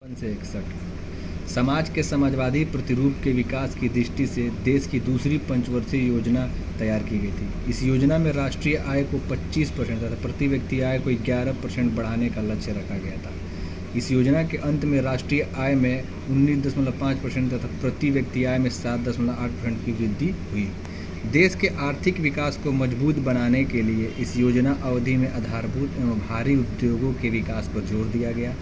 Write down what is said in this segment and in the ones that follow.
से 61 समाज के समाजवादी प्रतिरूप के विकास की दृष्टि से देश की दूसरी पंचवर्षीय योजना तैयार की गई थी। इस योजना में राष्ट्रीय आय को 25% तथा प्रति व्यक्ति आय को 11% बढ़ाने का लक्ष्य रखा गया था। इस योजना के अंत में राष्ट्रीय आय में 19.5% तथा प्रति व्यक्ति आय में 7.8% की वृद्धि हुई। देश के आर्थिक विकास को मजबूत बनाने के लिए इस योजना अवधि में आधारभूत एवं भारी उद्योगों के विकास पर जोर दिया गया।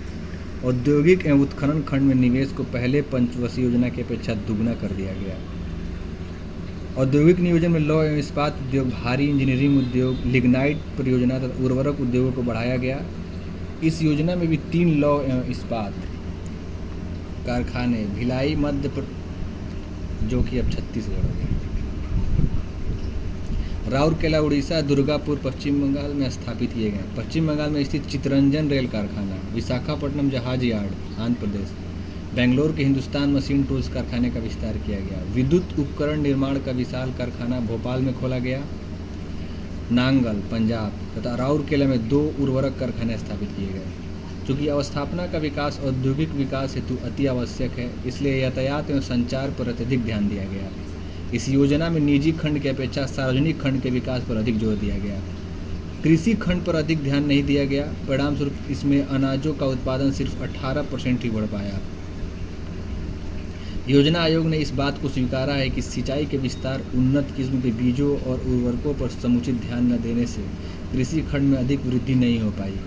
औद्योगिक एवं उत्खनन खंड में निवेश को पहले पंचवर्षीय योजना की अपेक्षा दुगना कर दिया गया। औद्योगिक नियोजन में लौह एवं इस्पात उद्योग, भारी इंजीनियरिंग उद्योग, लिग्नाइट परियोजना तथा उर्वरक उद्योगों को बढ़ाया गया। इस योजना में भी 3 लौह एवं इस्पात कारखाने भिलाई जो कि अब छत्तीसगढ़ हो गए, राउरकेला उड़ीसा, दुर्गापुर पश्चिम बंगाल में स्थापित किए गए। पश्चिम बंगाल में स्थित चित्तरंजन रेल कारखाना, विशाखापट्टनम जहाज यार्ड आंध्र प्रदेश, बेंगलोर के हिंदुस्तान मशीन टूल्स कारखाने का विस्तार किया गया। विद्युत उपकरण निर्माण का विशाल कारखाना भोपाल में खोला गया। नांगल पंजाब तथा राउरकेला में 2 उर्वरक कारखाने स्थापित किए गए। चूँकि अवस्थापना का विकास औद्योगिक विकास हेतु अति आवश्यक है, इसलिए यातायात एवं संचार पर अत्यधिक ध्यान दिया गया। इस योजना में निजी खंड की अपेक्षा सार्वजनिक खंड के विकास पर अधिक जोर दिया गया। कृषि खंड पर अधिक ध्यान नहीं दिया गया। परिणामस्वरूप इसमें अनाजों का उत्पादन सिर्फ 18% ही बढ़ पाया। योजना आयोग ने इस बात को स्वीकारा है कि सिंचाई के विस्तार, उन्नत किस्म के बीजों और उर्वरकों पर समुचित ध्यान न देने से कृषि खंड में अधिक वृद्धि नहीं हो पाई।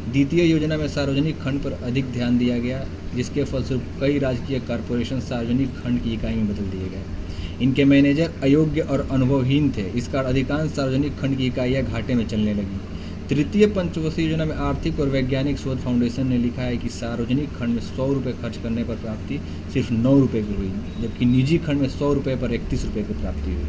द्वितीय योजना में सार्वजनिक खंड पर अधिक ध्यान दिया गया, जिसके फलस्वरूप कई राजकीय कॉरपोरेशन सार्वजनिक खंड की इकाई में बदल दिए गए। इनके मैनेजर अयोग्य और अनुभवहीन थे। इस कारण अधिकांश सार्वजनिक खंड की इकाइयाँ घाटे में चलने लगी। तृतीय पंचवर्षीय योजना में आर्थिक और वैज्ञानिक शोध फाउंडेशन ने लिखा है कि सार्वजनिक खंड में 100 रुपये खर्च करने पर प्राप्ति सिर्फ 9 रुपये की हुई, जबकि निजी खंड में 100 रुपये पर 31 रुपये की प्राप्ति हुई।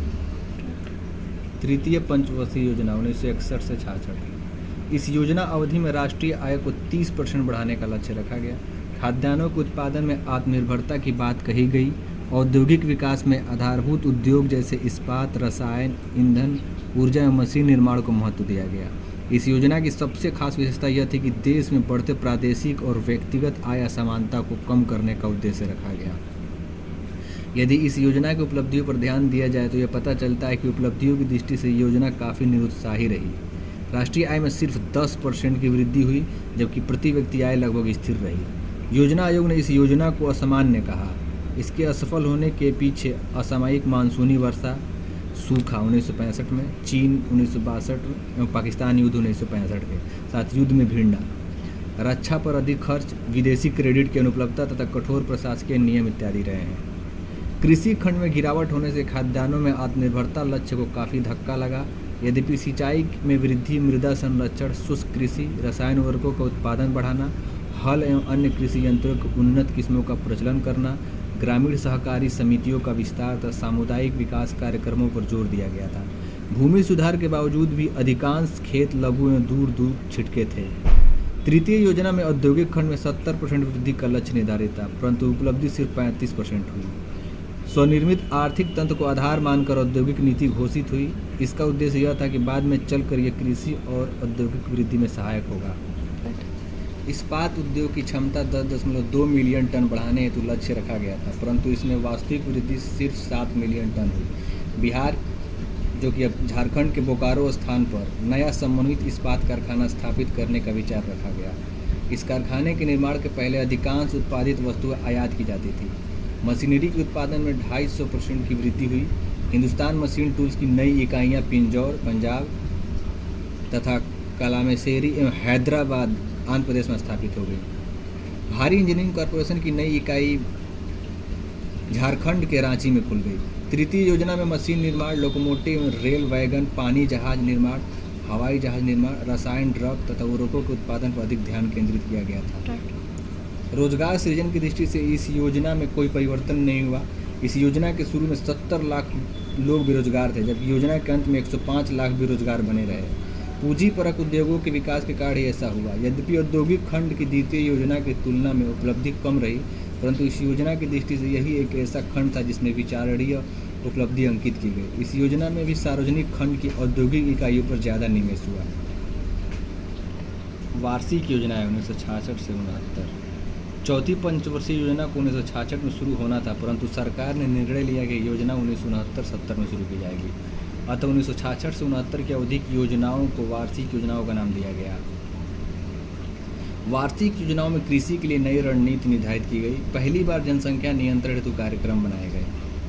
तृतीय पंचवर्षीय योजना 1961 से 66। इस योजना अवधि में राष्ट्रीय आय को 30% बढ़ाने का लक्ष्य रखा गया। खाद्यान्नों के उत्पादन में आत्मनिर्भरता की बात कही गई। औद्योगिक विकास में आधारभूत उद्योग जैसे इस्पात, रसायन, ईंधन, ऊर्जा एवं मशीन निर्माण को महत्व दिया गया। इस योजना की सबसे खास विशेषता यह थी कि देश में बढ़ते प्रादेशिक और व्यक्तिगत आय असमानता को कम करने का उद्देश्य रखा गया। यदि इस योजना की उपलब्धियों पर ध्यान दिया जाए तो यह पता चलता है कि उपलब्धियों की दृष्टि से योजना काफ़ी निरुत्साही रही। राष्ट्रीय आय में सिर्फ 10% की वृद्धि हुई, जबकि प्रति व्यक्ति आय लगभग स्थिर रही। योजना आयोग ने इस योजना को असामान्य कहा। इसके असफल होने के पीछे असामयिक मानसूनी वर्षा, सूखा 1965 में, चीन 1962 में एवं पाकिस्तान युद्ध 1965 के साथ युद्ध में भिड़ना, रक्षा पर अधिक खर्च, विदेशी क्रेडिट की अनुपलब्धता तथा कठोर प्रशासकीय नियम इत्यादि रहे हैं। कृषि खंड में गिरावट होने से खाद्यान्नों में आत्मनिर्भरता लक्ष्य को काफ़ी धक्का लगा। यद्यपि सिंचाई में वृद्धि, मृदा संरक्षण, शुष्क कृषि, रसायन उर्वरकों का उत्पादन बढ़ाना, हल एवं अन्य कृषि यंत्रों की उन्नत किस्मों का प्रचलन करना, ग्रामीण सहकारी समितियों का विस्तार तथा सामुदायिक विकास कार्यक्रमों पर जोर दिया गया था। भूमि सुधार के बावजूद भी अधिकांश खेत लघु एवं दूर दूर छिटके थे। तृतीय योजना में औद्योगिक खंड में 70% वृद्धि का लक्ष्य निर्धारित था, परंतु उपलब्धि सिर्फ 35% हुई। स्वनिर्मित आर्थिक तंत्र को आधार मानकर औद्योगिक नीति घोषित हुई। इसका उद्देश्य यह था कि बाद में चलकर यह कृषि और औद्योगिक वृद्धि में सहायक होगा। इस्पात उद्योग की क्षमता 10.2 मिलियन टन बढ़ाने हेतु लक्ष्य रखा गया था, परंतु इसमें वास्तविक वृद्धि सिर्फ 7 मिलियन टन हुई। बिहार, जो कि अब झारखंड के बोकारो स्थान पर नया समन्वित इस्पात कारखाना स्थापित करने का विचार रखा गया। इस कारखाने के निर्माण के पहले अधिकांश उत्पादित वस्तुएं आयात की जाती थी। मशीनरी के उत्पादन में 250% की वृद्धि हुई। हिंदुस्तान मशीन टूल्स की नई इकाइयाँ पिंजौर पंजाब तथा कालामेसेरी एवं हैदराबाद आंध्र प्रदेश में स्थापित हो गई। भारी इंजीनियरिंग कॉरपोरेशन की नई इकाई झारखंड के रांची में खुल गई। तृतीय योजना में मशीन निर्माण, लोकोमोटिव, रेल वैगन, पानी जहाज निर्माण, हवाई जहाज निर्माण, रसायन, ड्रग तथा उर्वरकों के उत्पादन पर अधिक ध्यान केंद्रित किया गया था। रोजगार सृजन की दृष्टि से इस योजना में कोई परिवर्तन नहीं हुआ। इस योजना के शुरू में 70 लाख लोग बेरोजगार थे, जबकि योजना के अंत में 105 लाख बेरोजगार बने रहे। पूंजीपरक उद्योगों के विकास के कारण ही ऐसा हुआ। यद्यपि औद्योगिक खंड की द्वितीय योजना की तुलना में उपलब्धि कम रही, परंतु इस योजना की दृष्टि से यही एक ऐसा खंड था जिसमें विचारणीय उपलब्धि अंकित की गई। इस योजना में भी सार्वजनिक खंड की औद्योगिक इकाइयों पर ज़्यादा निवेश हुआ। वार्षिक योजनाएं 1966 से 69। चौथी पंचवर्षीय योजना को 1966 में शुरू होना था, परंतु सरकार ने निर्णय लिया कि योजना 1969-70 में शुरू की जाएगी। अतः 1966 से 69 की अवधि की योजनाओं को वार्षिक योजनाओं का नाम दिया गया। वार्षिक योजनाओं में कृषि के लिए नई रणनीति निर्धारित की गई। पहली बार जनसंख्या नियंत्रण हेतु कार्यक्रम बनाए गए।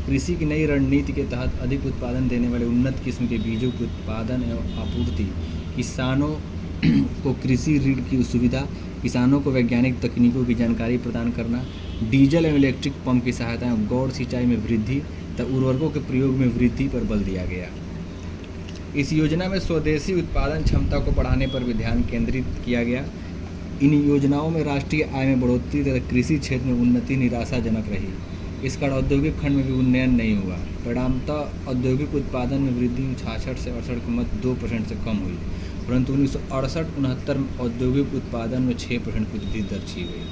कृषि की नई रणनीति के तहत अधिक उत्पादन देने वाले उन्नत किस्म के बीजों के उत्पादन एवं आपूर्ति, किसानों को कृषि ऋण की सुविधा, किसानों को वैज्ञानिक तकनीकों की जानकारी प्रदान करना, डीजल एवं इलेक्ट्रिक पंप की सहायता एवं गौड़ सिंचाई में वृद्धि तथा उर्वरकों के प्रयोग में वृद्धि पर बल दिया गया। इस योजना में स्वदेशी उत्पादन क्षमता को बढ़ाने पर भी ध्यान केंद्रित किया गया। इन योजनाओं में राष्ट्रीय आय में बढ़ोतरी तथा कृषि क्षेत्र में उन्नति निराशाजनक रही। इस कारण औद्योगिक खंड में भी उन्नयन नहीं हुआ। परिणामतः औद्योगिक उत्पादन में वृद्धि 66 से 68 के मध्य 2% से कम हुई, परंतु 1968-69 में औद्योगिक उत्पादन में 6% की वृद्धि दर्ज की गई।